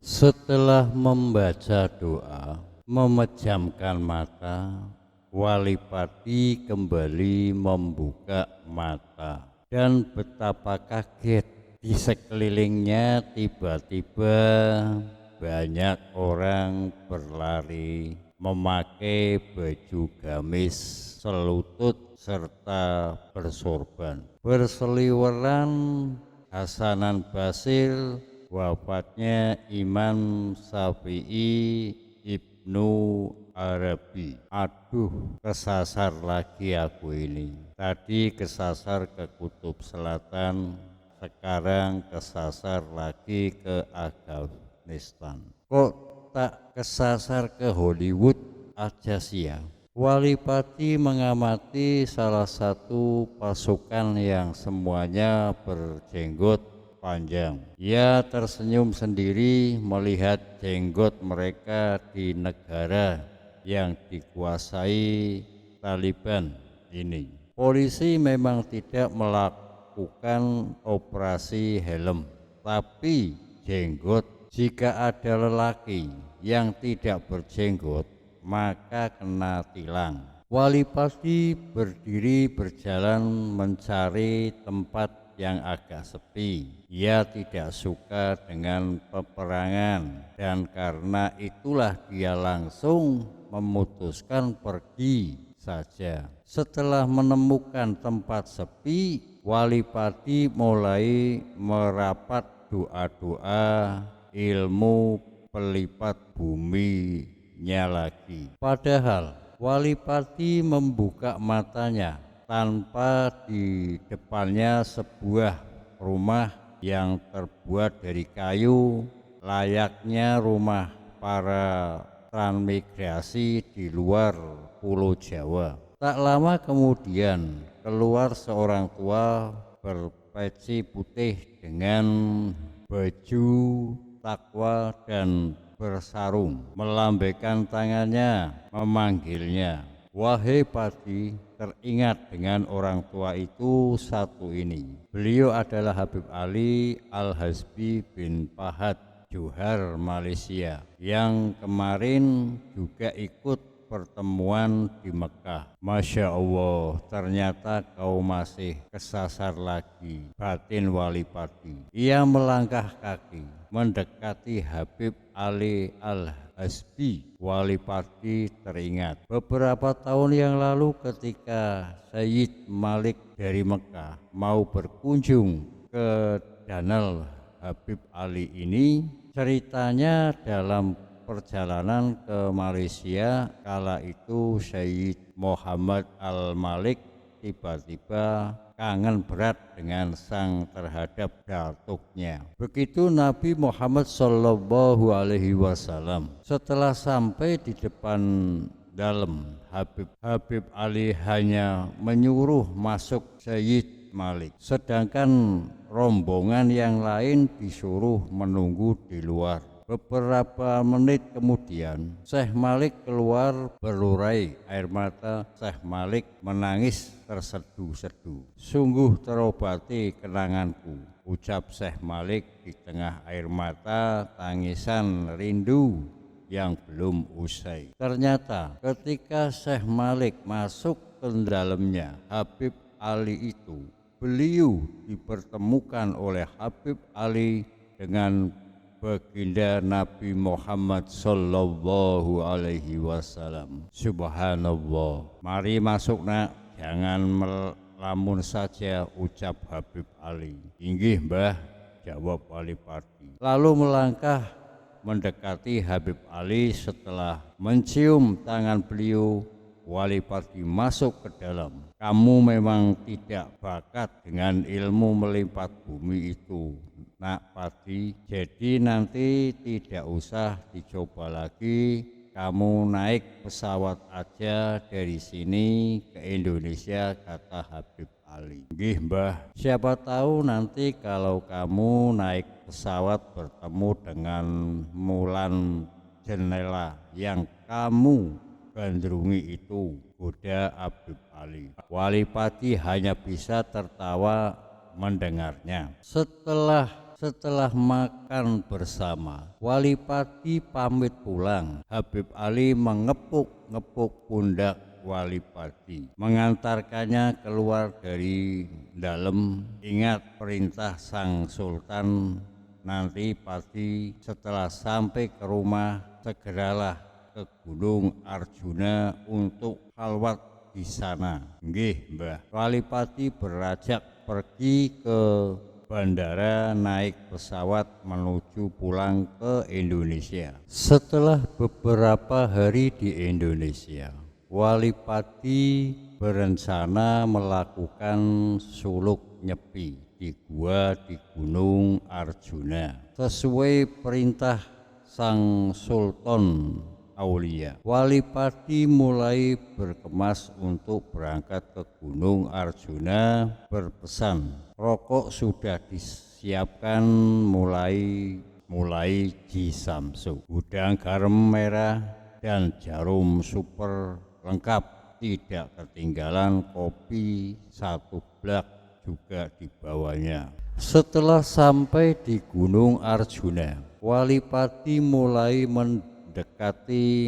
Setelah membaca doa, memejamkan mata, Wali Pati kembali membuka mata. Dan betapa kaget, di sekelilingnya tiba-tiba banyak orang berlari memakai baju gamis selutut serta bersorban. Berseliweran Hasanan Basir, wafatnya Imam Syafi'i Ibnu Arabi. Aduh, kesasar lagi aku ini. Tadi kesasar ke Kutub Selatan, sekarang kesasar lagi ke Afghanistan. Kok tak kesasar ke Hollywood aja sih ya? Wali Pati mengamati salah satu pasukan yang semuanya berjenggot panjang. Ia tersenyum sendiri melihat jenggot mereka di negara yang dikuasai Taliban ini. Polisi memang tidak melakukan operasi helm, tapi jenggot. Jika ada lelaki yang tidak berjenggot, maka kena tilang. Wali Pati berdiri berjalan mencari tempat yang agak sepi. Ia tidak suka dengan peperangan, dan karena itulah dia langsung memutuskan pergi saja. Setelah menemukan tempat sepi, Wali Pati mulai merapat doa-doa ilmu pelipat buminya lagi. Padahal Wali Pati membuka matanya tanpa di depannya sebuah rumah yang terbuat dari kayu, layaknya rumah para transmigrasi di luar Pulau Jawa. Tak lama kemudian keluar seorang tua berpeci putih dengan baju takwa dan bersarung, melambaikan tangannya, memanggilnya. Wahai Pati, teringat dengan orang tua itu satu ini. Beliau adalah Habib Ali Al-Hasbi bin Fahad Johar Malaysia, yang kemarin juga ikut pertemuan di Mekah. Masya Allah, ternyata kau masih kesasar lagi, batin Wali Pati. Ia melangkah kaki mendekati Habib Ali Al-Hasbi. Wali Pati teringat beberapa tahun yang lalu ketika Sayyid Malik dari Mekah mau berkunjung ke Danal Habib Ali ini. Ceritanya dalam perjalanan ke Malaysia kala itu Sayyid Muhammad Al-Malik tiba-tiba kangen berat dengan sang terhadap datuknya. Begitu Nabi Muhammad Shallallahu Alaihi Wasallam setelah sampai di depan dalam Habib Ali hanya menyuruh masuk Sayyid Malik, sedangkan rombongan yang lain disuruh menunggu di luar. Beberapa menit kemudian Syekh Malik keluar berurai air mata. Syekh Malik menangis tersedu-sedu. Sungguh terobati kenanganku, ucap Syekh Malik di tengah air mata tangisan rindu yang belum usai. Ternyata ketika Syekh Malik masuk ke dalamnya Habib Ali itu, beliau dipertemukan oleh Habib Ali dengan baginda Nabi Muhammad Sallallahu Alaihi Wasallam. Subhanallah. Mari masuk nak, jangan melamun saja, ucap Habib Ali. Inggih mbah, jawab Wali Pati. Lalu melangkah mendekati Habib Ali. Setelah mencium tangan beliau, Wali Pati masuk ke dalam. Kamu memang tidak bakat dengan ilmu melipat bumi itu, Nak Pati, jadi nanti tidak usah dicoba lagi, kamu naik pesawat aja dari sini ke Indonesia, kata Habib Ali. Nggih mbah, siapa tahu nanti kalau kamu naik pesawat bertemu dengan Mulan Jendela yang kamu gandrungi itu, goda Habib Ali. Wali Pati hanya bisa tertawa mendengarnya. Setelah Setelah makan bersama, Walipati pamit pulang. Habib Ali mengepuk-ngepuk pundak Walipati, mengantarkannya keluar dari dalam. Ingat perintah sang sultan, nanti pasti setelah sampai ke rumah segeralah ke Gunung Arjuna untuk khalwat di sana. Nggih, Mbah. Walipati berajak pergi ke bandara, naik pesawat menuju pulang ke Indonesia. Setelah beberapa hari di Indonesia, Walipati berencana melakukan suluk nyepi di gua di Gunung Arjuna sesuai perintah sang Sultan Aulia. Walipati mulai berkemas untuk berangkat ke Gunung Arjuna, berpesan rokok sudah disiapkan mulai Jisamsu, gudang garam merah dan jarum super lengkap, tidak ketinggalan kopi 1 blak juga dibawanya. Setelah sampai di Gunung Arjuna, Walipati mulai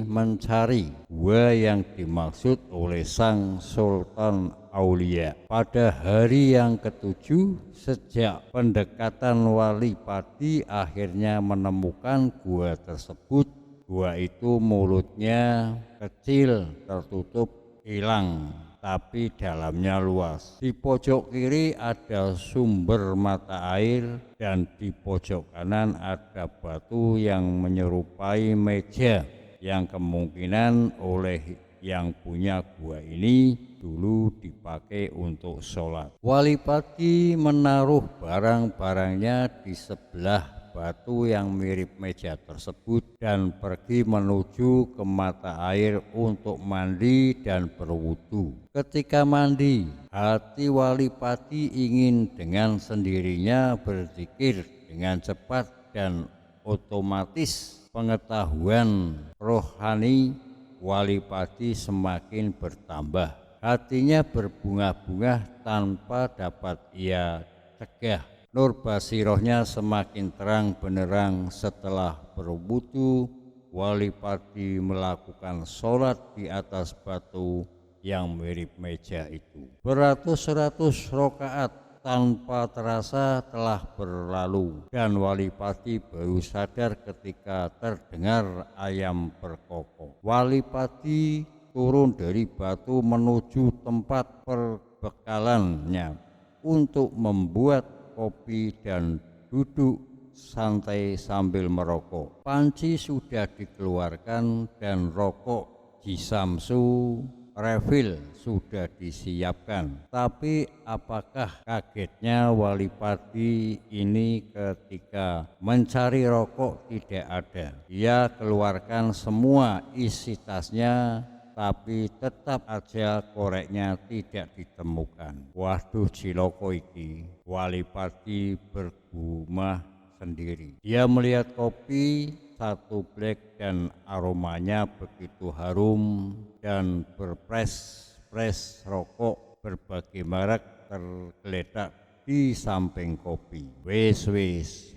mencari gua yang dimaksud oleh sang Sultan Aulia. Pada hari yang ke-7 sejak pendekatan, Walipati akhirnya menemukan gua tersebut. Gua itu mulutnya kecil, tertutup, hilang, tapi dalamnya luas. Di pojok kiri ada sumber mata air dan di pojok kanan ada batu yang menyerupai meja yang kemungkinan oleh yang punya gua ini dulu dipakai untuk sholat. Walipati menaruh barang-barangnya di sebelah batu yang mirip meja tersebut dan pergi menuju ke mata air untuk mandi dan berwudu. Ketika mandi, hati Walipati ingin dengan sendirinya berzikir dengan cepat dan otomatis pengetahuan rohani Walipati semakin bertambah. Hatinya berbunga-bunga tanpa dapat ia cegah. Nur basirohnya semakin terang benderang. Setelah berwudu, Walipati melakukan sholat di atas batu yang mirip meja itu. Beratus-ratus rakaat tanpa terasa telah berlalu dan Walipati baru sadar ketika terdengar ayam berkokok. Walipati turun dari batu menuju tempat perbekalannya untuk membuat kopi dan duduk santai sambil merokok. Panci sudah dikeluarkan dan rokok Jisamsu refill sudah disiapkan. Tapi apakah kagetnya Walipati ini ketika mencari rokok tidak ada. Ia keluarkan semua isi tasnya, tapi tetap aja koreknya tidak ditemukan. Waduh, ciloko iki. Walipati bergumah sendiri. Dia melihat kopi 1 blek dan aromanya begitu harum dan berpres-pres rokok berbagai merek tergeletak di samping kopi. Wis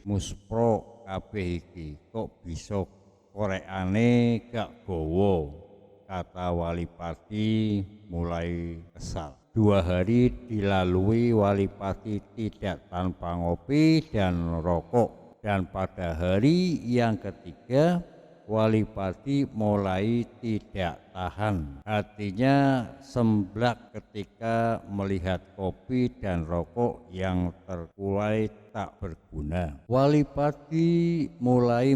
muspro kabeh iki, kok bisa korekane gak gowo, kata Walipati mulai kesal. 2 hari dilalui Walipati tidak tanpa ngopi dan rokok, dan pada hari yang ketiga Walipati mulai tidak tahan. Hatinya semblak ketika melihat kopi dan rokok yang terkulai tak berguna. Walipati mulai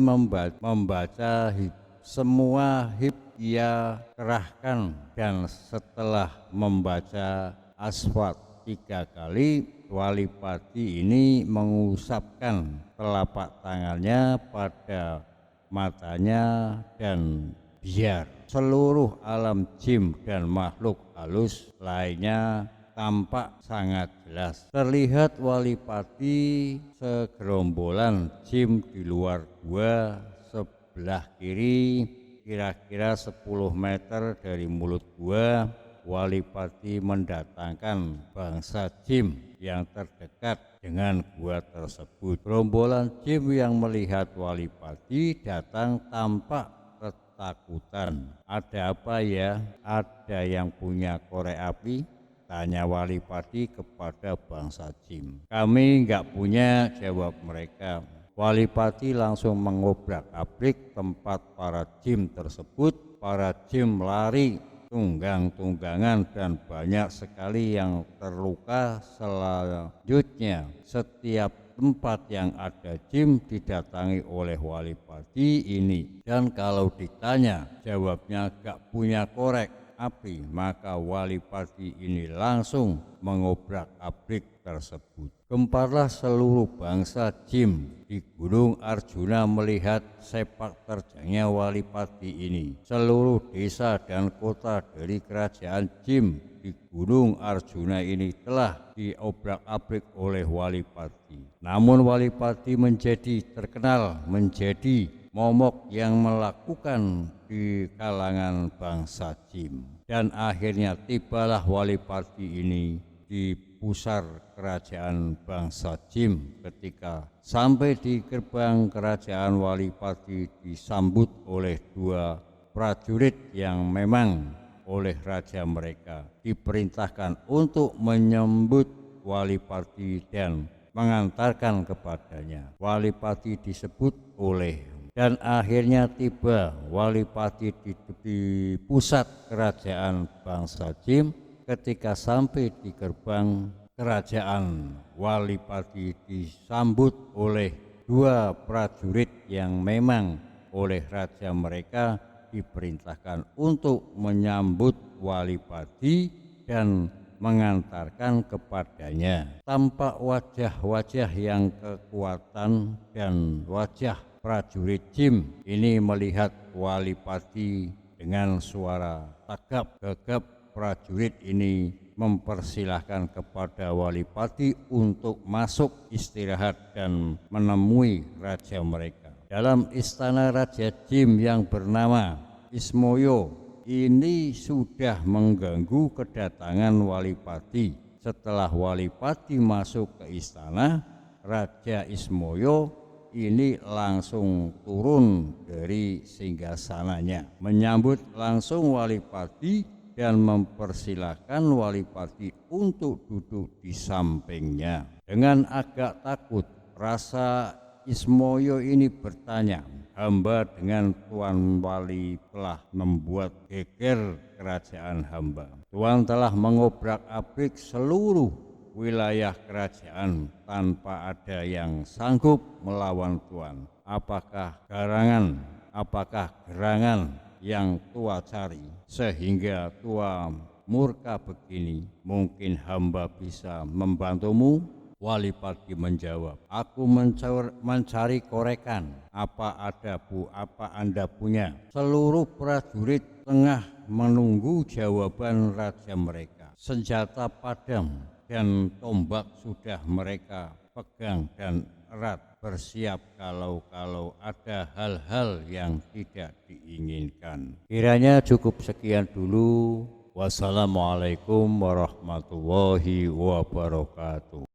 membaca semua hib ia kerahkan, dan setelah membaca aswat 3 kali, Walipati ini mengusapkan telapak tangannya pada matanya dan biar seluruh alam jin dan makhluk halus lainnya tampak sangat jelas. Terlihat Walipati segerombolan jin di luar gua sebelah kiri, kira-kira 10 meter dari mulut gua. Walipati mendatangkan bangsa jin yang terdekat dengan gua tersebut. Gerombolan jin yang melihat Walipati datang tampak ketakutan. "Ada apa ya? Ada yang punya korek api?" tanya Walipati kepada bangsa jin. "Kami nggak punya," jawab mereka. Walipati langsung mengobrak-abrik tempat para jin tersebut. Para jin lari tunggang-tunggangan dan banyak sekali yang terluka. Selanjutnya, setiap tempat yang ada jin didatangi oleh Walipati ini, dan kalau ditanya jawabnya gak punya korek api, maka Walipati ini langsung mengobrak-abrik tersebut. Gemparlah seluruh bangsa jin di Gunung Arjuna melihat sepak terjangnya Walipati ini. Seluruh desa dan kota dari kerajaan jin di Gunung Arjuna ini telah diobrak-abrik oleh Walipati. Namun Walipati menjadi terkenal menjadi momok yang melakukan di kalangan bangsa jin. Dan akhirnya tibalah Walipati ini di pusar kerajaan bangsa jin. Ketika sampai di gerbang kerajaan, Walipati disambut oleh dua prajurit yang memang oleh raja mereka diperintahkan untuk menyambut Walipati dan mengantarkan kepadanya. Walipati disebut oleh, dan akhirnya tiba Walipati di pusat kerajaan bangsa jin. Ketika sampai di gerbang kerajaan, Walipati disambut oleh dua prajurit yang memang oleh raja mereka diperintahkan untuk menyambut Walipati dan mengantarkan kepadanya. Tampak wajah-wajah yang kekuatan dan wajah prajurit jin ini melihat Walipati dengan suara tagap-gagap. Prajurit ini mempersilahkan kepada Walipati untuk masuk istirahat dan menemui raja mereka. Dalam istana raja jin yang bernama Ismoyo ini sudah mengganggu kedatangan Walipati. Setelah Walipati masuk ke istana, Raja Ismoyo ini langsung turun dari singgasananya, menyambut langsung Walipati dan mempersilahkan Walipati untuk duduk di sampingnya. Dengan agak takut, Rasa Ismoyo ini bertanya, "Hamba dengan Tuan Wali telah membuat geger kerajaan hamba. Tuan telah mengobrak-abrik seluruh wilayah kerajaan tanpa ada yang sanggup melawan Tuan. Apakah gerangan yang Tua cari sehingga Tua murka begini? Mungkin hamba bisa membantumu?" Walipati menjawab, "Aku mencari korekan. Apa ada Bu? Apa Anda punya?" Seluruh prajurit tengah menunggu jawaban raja mereka. Senjata padam dan tombak sudah mereka pegang dan erat, bersiap kalau ada hal-hal yang tidak diinginkan. Kiranya cukup sekian dulu. Wassalamualaikum warahmatullahi wabarakatuh.